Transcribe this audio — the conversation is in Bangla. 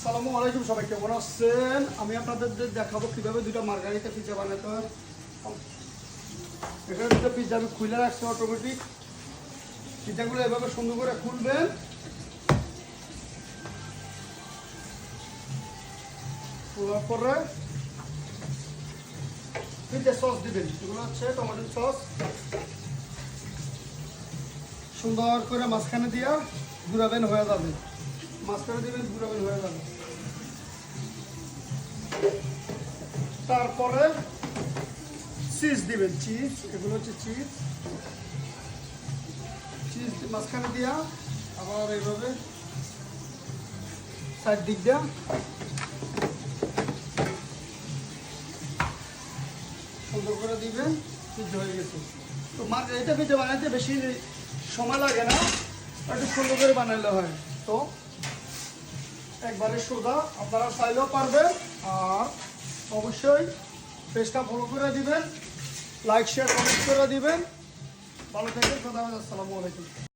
আসসালামু আলাইকুম, সবাই কেমন আছেন? আমি আপনাদের দেখাবো কিভাবে দুটো মার্গারিটা পিজ্জা বানাতে হয়। এখানে দুটো পিজ্জা আমি খুলে রাখছি অটোমেটিক। পিজ্জাগুলো এভাবে সুন্দর করে খুলবেন। খোলার পরে পিজ্জা সস দিবেন। এগুলো হচ্ছে টমেটো সস। সুন্দর করে মাঝখানে দিয়া ঘুরাবেন, হয়ে যাবে। মাঝখানে দিবেন, ঘুরাবেন, হয়ে যাবে। তারপরে চিজ দিবেন, চিজ। এগুলো হচ্ছে চিজ। চিজ মাঝখানে দিয়া আবার এইভাবে সাইড দিক দিয়া সুন্দর করে দিবেন। পিজ্জা হয়ে গেছে। তো এটা পিজ্জা বানাইতে বেশি সময় লাগে না, একটু সুন্দর করে বানাইলে হয়। তো একবারে সোজা, আপনারা চাইলেও পারবেন। আর অবশ্যই পেজটা ফলো করে দিবেন, লাইক শেয়ার কমেন্ট করে দিবেন। ভালো থাকবেন। আসসালামু আলাইকুম।